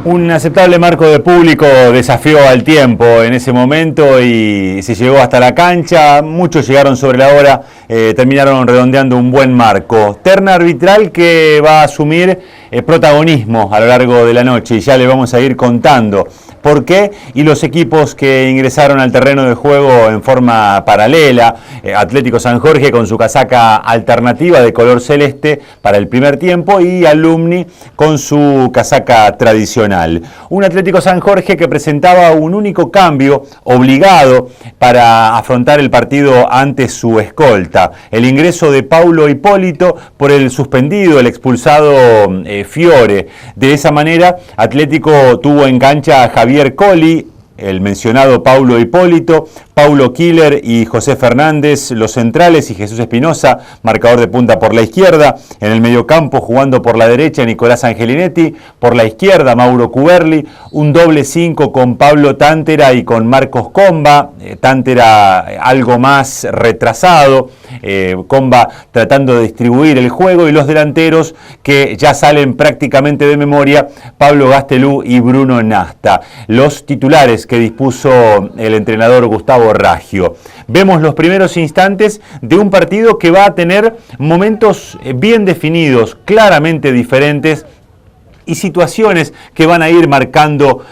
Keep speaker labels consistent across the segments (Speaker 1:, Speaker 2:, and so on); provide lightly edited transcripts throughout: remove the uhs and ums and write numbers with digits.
Speaker 1: Un aceptable marco de público desafió al tiempo en ese momento y se llegó hasta la cancha. Muchos llegaron sobre la hora, terminaron redondeando un buen marco. Terna arbitral que va a asumir protagonismo a lo largo de la noche y ya le vamos a ir contando por qué y los equipos que ingresaron al terreno de juego en forma paralela. Atlético San Jorge con su casaca alternativa de color celeste para el primer tiempo y Alumni con su casaca tradicional. Un Atlético San Jorge que presentaba un único cambio obligado para afrontar el partido ante su escolta. El ingreso de Paulo Hipólito por el suspendido, el expulsado Fiore. De esa manera, Atlético tuvo en cancha a Javier Colli, el mencionado Paulo Hipólito, Paulo Killer y José Fernández, los centrales, y Jesús Espinosa, marcador de punta por la izquierda. En el mediocampo, jugando por la derecha, Nicolás Angelinetti, por la izquierda, Mauro Cuberli, un doble 5 con Pablo Tántera y con Marcos Comba, Tántera algo más retrasado, Comba tratando de distribuir el juego, y los delanteros que ya salen prácticamente de memoria, Pablo Gastelú y Bruno Nasta. Los titulares que dispuso el entrenador Gustavo Raggio. Vemos los primeros instantes de un partido que va a tener momentos bien definidos, claramente diferentes, y situaciones que van a ir marcando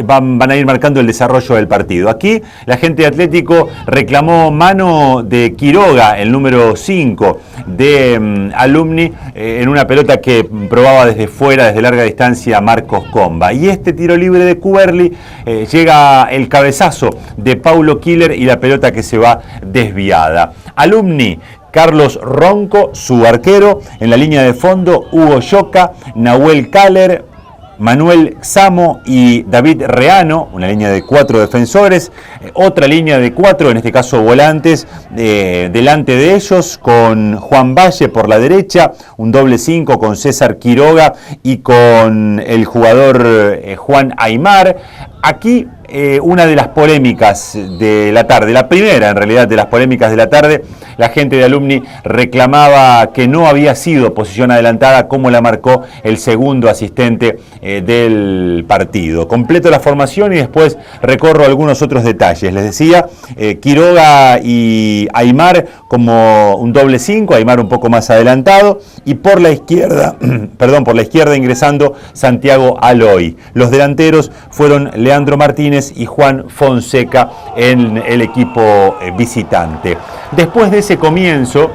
Speaker 1: van a ir marcando el desarrollo del partido. Aquí la gente de Atlético reclamó mano de Quiroga, el número 5 de Alumni, en una pelota que probaba desde fuera, desde larga distancia, Marcos Comba. Y este tiro libre de Cuberli, llega el cabezazo de Paulo Killer y la pelota que se va desviada. Alumni, Carlos Ronco, su arquero. En la línea de fondo, Hugo Yoca, Nahuel Caler, Manuel Samo y David Reano, una línea de 4 defensores. Otra línea de 4, en este caso volantes, delante de ellos, con Juan Valle por la derecha, un doble 5 con César Quiroga y con el jugador Juan Aymar. Aquí una de las polémicas de la tarde, la primera en realidad de las polémicas de la tarde. La gente de Alumni reclamaba que no había sido posición adelantada como la marcó el segundo asistente del partido. Completo la formación y después recorro algunos otros detalles. Les decía, Quiroga y Aymar como un doble 5, Aymar un poco más adelantado, y por la izquierda, por la izquierda ingresando Santiago Aloy. Los delanteros fueron Leandro Martínez y Juan Fonseca en el equipo visitante. Después de ese comienzo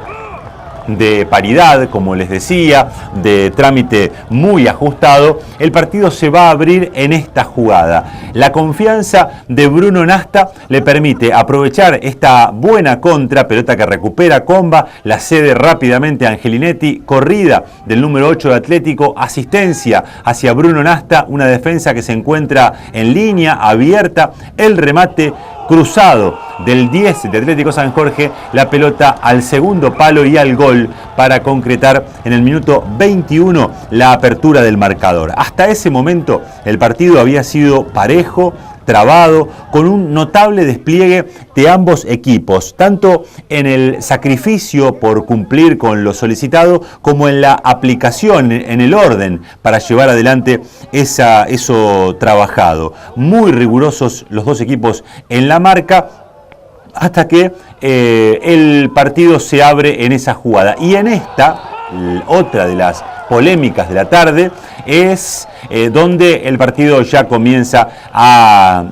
Speaker 1: de paridad, como les decía, de trámite muy ajustado, el partido se va a abrir en esta jugada. La confianza de Bruno Nasta le permite aprovechar esta buena contra, pelota que recupera Comba, la cede rápidamente a Angelinetti, corrida del número 8 de Atlético, asistencia hacia Bruno Nasta, una defensa que se encuentra en línea abierta, el remate cruzado del 10 de Atlético San Jorge, la pelota al segundo palo y al gol para concretar en el minuto 21 la apertura del marcador. Hasta ese momento el partido había sido parejo, trabado, con un notable despliegue de ambos equipos, tanto en el sacrificio por cumplir con lo solicitado como en la aplicación, en el orden para llevar adelante eso trabajado. Muy rigurosos los dos equipos en la marca, hasta que el partido se abre en esa jugada. Y en esta, otra de las polémicas de la tarde, es donde el partido ya comienza a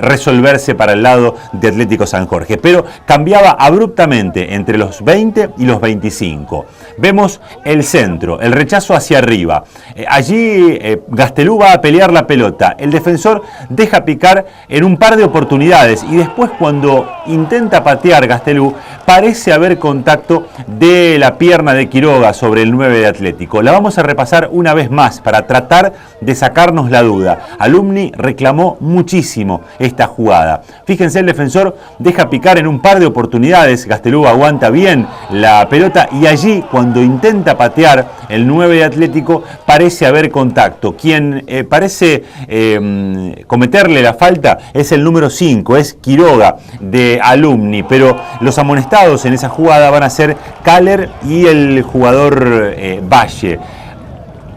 Speaker 1: resolverse para el lado de Atlético San Jorge, pero cambiaba abruptamente entre los 20 y los 25. Vemos el centro, el rechazo hacia arriba. Allí Gastelú va a pelear la pelota, el defensor deja picar en un par de oportunidades y después, cuando intenta patear Gastelú, parece haber contacto de la pierna de Quiroga sobre el 9 de Atlético. La vamos a repasar una vez más para tratar de sacarnos la duda. Alumni reclamó muchísimo esta jugada. Fíjense, el defensor deja picar en un par de oportunidades, Gastelú aguanta bien la pelota y allí, cuando intenta patear el 9 de Atlético, parece haber contacto. Quien parece cometerle la falta es el número 5, es Quiroga de Alumni, pero los amonestados en esa jugada van a ser Caler y el jugador Valle.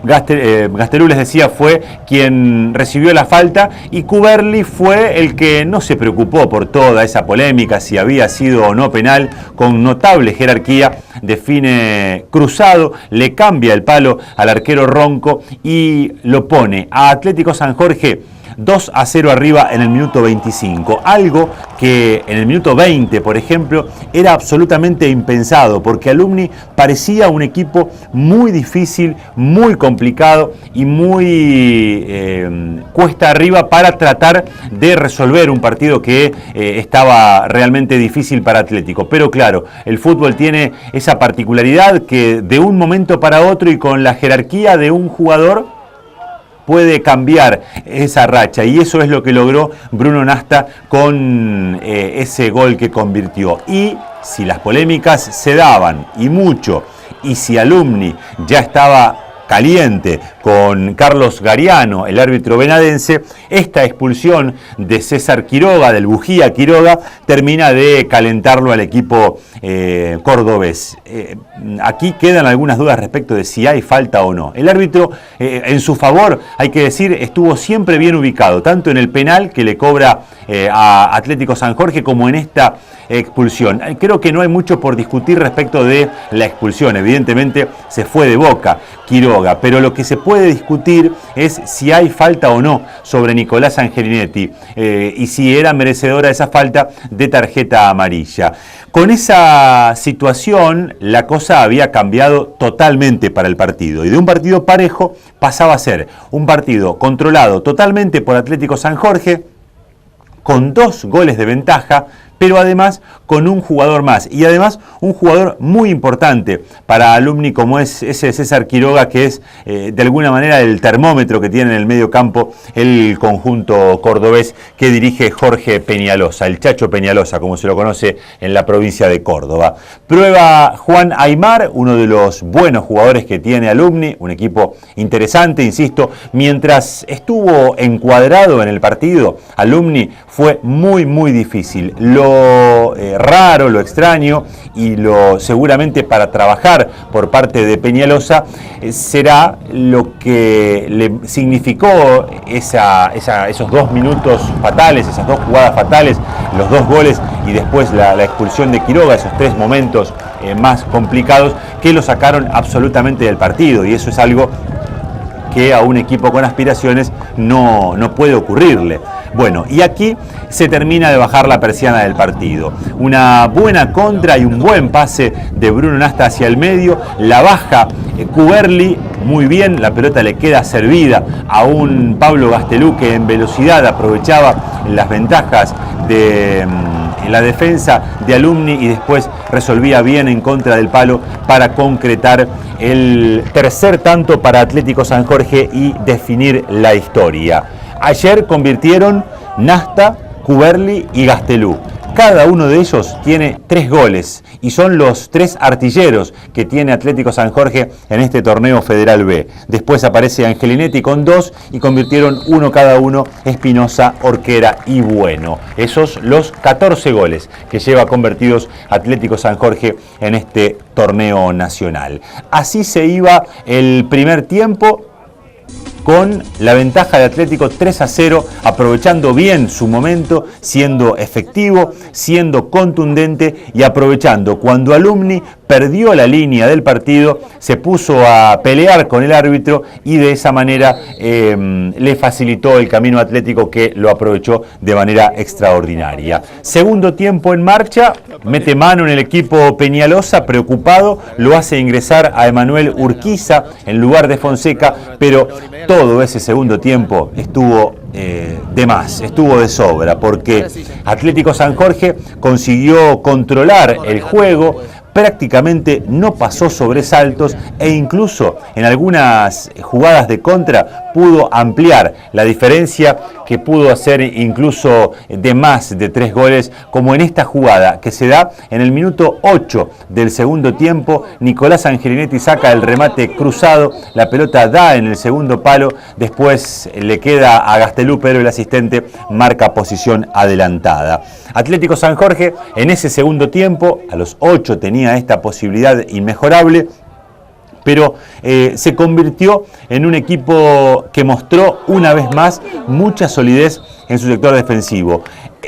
Speaker 1: Gastelú, les decía, fue quien recibió la falta y Cuberli fue el que no se preocupó por toda esa polémica, si había sido o no penal, con notable jerarquía, define cruzado, le cambia el palo al arquero Ronco y lo pone a Atlético San Jorge 2-0 arriba en el minuto 25, algo que en el minuto 20, por ejemplo, era absolutamente impensado, porque Alumni parecía un equipo muy difícil, muy complicado y muy cuesta arriba para tratar de resolver un partido que estaba realmente difícil para Atlético. Pero claro, el fútbol tiene esa particularidad que de un momento para otro y con la jerarquía de un jugador puede cambiar esa racha, y eso es lo que logró Bruno Nasta con ese gol que convirtió. Y si las polémicas se daban, y mucho, y si Alumni ya estaba caliente con Carlos Gariano, el árbitro venadense, esta expulsión de César Quiroga, del Bujía Quiroga, termina de calentarlo al equipo cordobés. Aquí quedan algunas dudas respecto de si hay falta o no. El árbitro, en su favor, hay que decir, estuvo siempre bien ubicado, tanto en el penal que le cobra a Atlético San Jorge como en esta expulsión. Creo que no hay mucho por discutir respecto de la expulsión. Evidentemente se fue de Boca Quiroga, pero lo que se puede discutir es si hay falta o no sobre Nicolás Angelinetti y si era merecedora esa falta de tarjeta amarilla. Con esa situación la cosa había cambiado totalmente para el partido, y de un partido parejo pasaba a ser un partido controlado totalmente por Atlético San Jorge, con 2 goles de ventaja, pero además con un jugador más, y además un jugador muy importante para Alumni como es ese César Quiroga, que es de alguna manera el termómetro que tiene en el medio campo el conjunto cordobés que dirige Jorge Peñalosa, el Chacho Peñalosa, como se lo conoce en la provincia de Córdoba. Prueba Juan Aymar, uno de los buenos jugadores que tiene Alumni, un equipo interesante, insisto, mientras estuvo encuadrado en el partido, Alumni fue muy difícil. Lo raro, lo extraño y lo seguramente para trabajar por parte de Peñalosa será lo que le significó esos 2 minutos fatales, esas 2 jugadas fatales, los 2 goles y después la expulsión de Quiroga, esos 3 momentos más complicados que lo sacaron absolutamente del partido, y eso es algo que a un equipo con aspiraciones no puede ocurrirle. Bueno, y aquí se termina de bajar la persiana del partido. Una buena contra y un buen pase de Bruno Nasta hacia el medio, la baja Cuberli muy bien, la pelota le queda servida a un Pablo Gastelú que en velocidad aprovechaba las ventajas de la defensa de Alumni y después resolvía bien en contra del palo para concretar el tercer tanto para Atlético San Jorge y definir la historia. Ayer convirtieron Nasta, Cuberli y Gastelú. Cada uno de ellos tiene 3 goles y son los 3 artilleros que tiene Atlético San Jorge en este torneo Federal B. Después aparece Angelinetti con 2 y convirtieron 1 cada uno, Espinosa, Orquera y Bueno. Esos los 14 goles que lleva convertidos Atlético San Jorge en este torneo nacional. Así se iba el primer tiempo, con la ventaja de Atlético 3-0, aprovechando bien su momento, siendo efectivo, siendo contundente y aprovechando cuando Alumni perdió la línea del partido, se puso a pelear con el árbitro y de esa manera le facilitó el camino Atlético, que lo aprovechó de manera extraordinaria. Segundo tiempo en marcha, mete mano en el equipo Peñalosa, preocupado, lo hace ingresar a Emanuel Urquiza en lugar de Fonseca, pero todo ese segundo tiempo estuvo de más, estuvo de sobra, porque Atlético San Jorge consiguió controlar el juego, prácticamente no pasó sobresaltos e incluso en algunas jugadas de contra pudo ampliar la diferencia, que pudo hacer incluso de más de 3 goles, como en esta jugada que se da en el minuto 8 del segundo tiempo. Nicolás Angelinetti saca el remate cruzado, la pelota da en el segundo palo, después le queda a Gastelú, pero el asistente marca posición adelantada. Atlético San Jorge en ese segundo tiempo, a los 8 tenía esta posibilidad inmejorable, pero se convirtió en un equipo que mostró una vez más mucha solidez en su sector defensivo.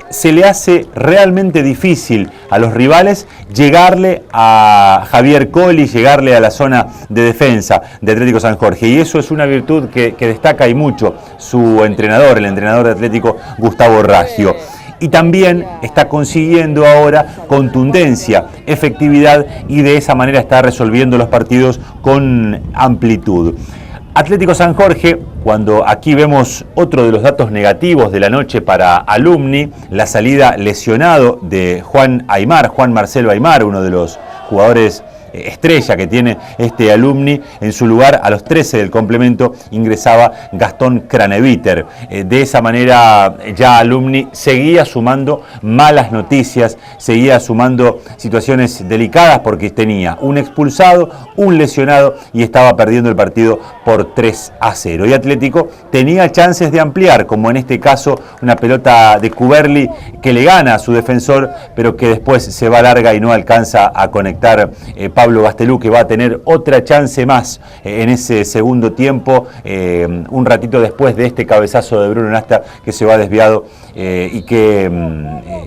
Speaker 1: Se le hace realmente difícil a los rivales llegarle a Javier Colli, llegarle a la zona de defensa de Atlético San Jorge, y eso es una virtud que destaca y mucho su entrenador, el entrenador de Atlético, Gustavo Raggio. Y también está consiguiendo ahora contundencia, efectividad, y de esa manera está resolviendo los partidos con amplitud. Atlético San Jorge, cuando aquí vemos otro de los datos negativos de la noche para Alumni, la salida lesionado de Juan Marcelo Aimar, uno de los jugadores estrella que tiene este Alumni. En su lugar, a los 13 del complemento, ingresaba Gastón Craneviter. De esa manera ya Alumni seguía sumando malas noticias, seguía sumando situaciones delicadas, porque tenía un expulsado, un lesionado, y estaba perdiendo el partido por 3-0. Y Atlético tenía chances de ampliar, como en este caso una pelota de Cuberli que le gana a su defensor, pero que después se va larga y no alcanza a conectar Pablo Gastelú, que va a tener otra chance más en ese segundo tiempo, un ratito después de este cabezazo de Bruno Nasta, que se va desviado y que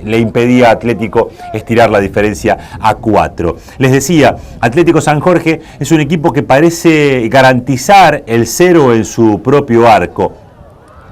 Speaker 1: le impedía a Atlético estirar la diferencia a 4. Les decía, Atlético San Jorge es un equipo que parece garantizar el 0 en su propio arco.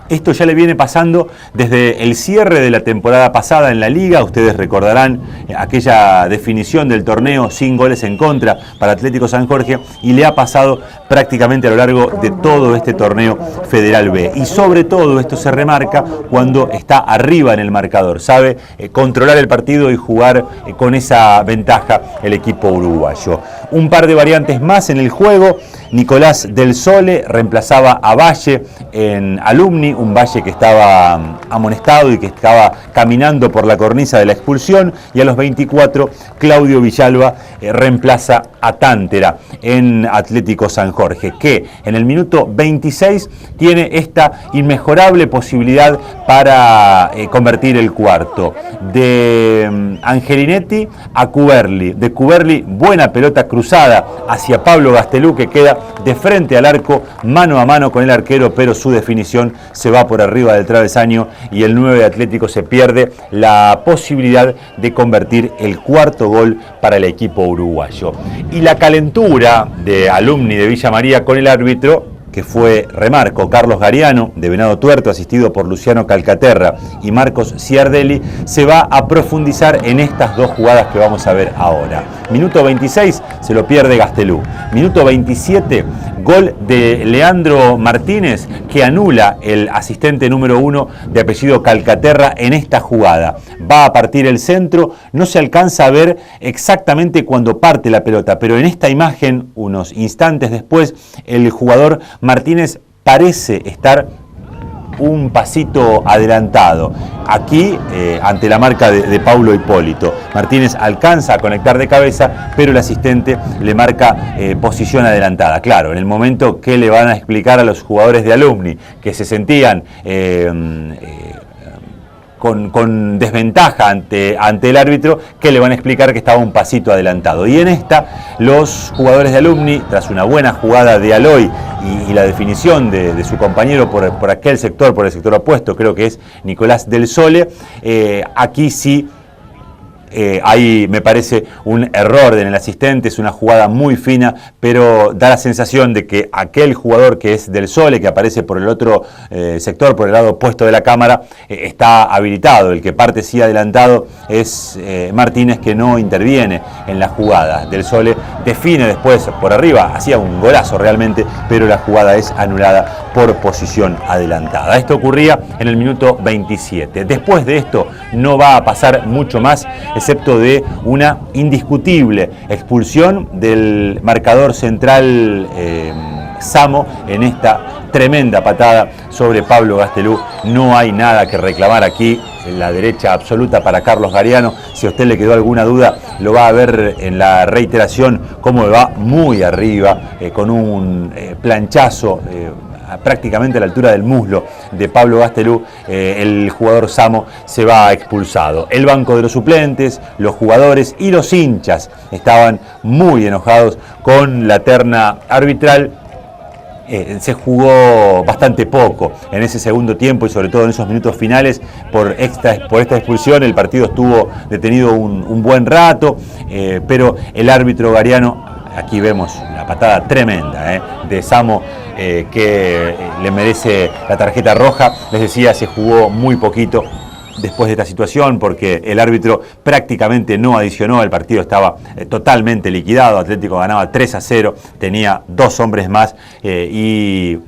Speaker 1: Esto ya le viene pasando desde el cierre de la temporada pasada en la Liga. Ustedes recordarán aquella definición del torneo sin goles en contra para Atlético San Jorge, y le ha pasado prácticamente a lo largo de todo este torneo Federal B. Y sobre todo esto se remarca cuando está arriba en el marcador. Sabe controlar el partido y jugar con esa ventaja el equipo uruguayo. Un par de variantes más en el juego. Nicolás Del Sole reemplazaba a Valle en Alumni, un Valle que estaba amonestado y que estaba caminando por la cornisa de la expulsión, y a los 24 Claudio Villalba reemplaza a Tántera en Atlético San Jorge, que en el minuto 26 tiene esta inmejorable posibilidad para convertir el cuarto. De Angelinetti a Cuberli, de Cuberli buena pelota cruzada hacia Pablo Gastelú, que queda de frente al arco, mano a mano con el arquero, pero su definición se va por arriba del travesaño, y el 9 de Atlético se pierde la posibilidad de convertir el cuarto gol para el equipo uruguayo. Y la calentura de Alumni de Villa María con el árbitro, que fue, remarco, Carlos Gariano, de Venado Tuerto, asistido por Luciano Calcaterra y Marcos Ciardelli, se va a profundizar en estas dos jugadas que vamos a ver ahora. Minuto 26, se lo pierde Gastelú. Minuto 27, gol de Leandro Martínez, que anula el asistente número 1 de apellido Calcaterra en esta jugada. Va a partir el centro, no se alcanza a ver exactamente cuando parte la pelota, pero en esta imagen, unos instantes después, el jugador Martínez parece estar un pasito adelantado. Aquí, ante la marca de Paulo Hipólito, Martínez alcanza a conectar de cabeza, pero el asistente le marca posición adelantada. Claro, en el momento que le van a explicar a los jugadores de Alumni, que se sentían con desventaja ante el árbitro, que le van a explicar que estaba un pasito adelantado. Y en esta, los jugadores de Alumni, tras una buena jugada de Aloy y la definición de su compañero por aquel sector, por el sector opuesto, creo que es Nicolás Del Sole, aquí sí hay, me parece, un error en el asistente. Es una jugada muy fina, pero da la sensación de que aquel jugador que es Del Sole, que aparece por el otro sector, por el lado opuesto de la cámara, está habilitado. El que parte sí adelantado es Martínez, que no interviene en la jugada. Del Sole define después por arriba, hacía un golazo realmente, pero la jugada es anulada por posición adelantada. Esto ocurría en el minuto 27. Después de esto no va a pasar mucho más, excepto de una indiscutible expulsión del marcador central Samo en esta tremenda patada sobre Pablo Gastelú. No hay nada que reclamar aquí. La derecha absoluta para Carlos Gariano. Si a usted le quedó alguna duda, lo va a ver en la reiteración, cómo va muy arriba, con un planchazo prácticamente a la altura del muslo de Pablo Gastelum, el jugador Samo se va expulsado. El banco de los suplentes, los jugadores y los hinchas estaban muy enojados con la terna arbitral. Se jugó bastante poco en ese segundo tiempo y sobre todo en esos minutos finales por esta expulsión. El partido estuvo detenido un buen rato, pero el árbitro Gariano, aquí vemos una patada tremenda de Samo, que le merece la tarjeta roja. Les decía, se jugó muy poquito después de esta situación, porque el árbitro prácticamente no adicionó, el partido estaba totalmente liquidado, Atlético ganaba 3-0, tenía 2 hombres más y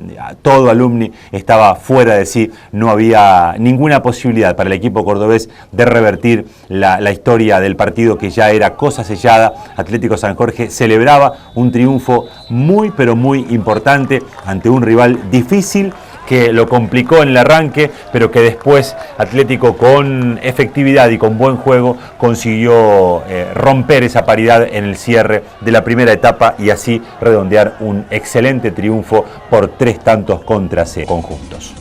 Speaker 1: todo Alumni estaba fuera de sí, no había ninguna posibilidad para el equipo cordobés de revertir la historia del partido, que ya era cosa sellada. Atlético San Jorge celebraba un triunfo muy pero muy importante ante un rival difícil, que lo complicó en el arranque, pero que después Atlético con efectividad y con buen juego consiguió romper esa paridad en el cierre de la primera etapa y así redondear un excelente triunfo por 3 tantos contra 0 conjuntos.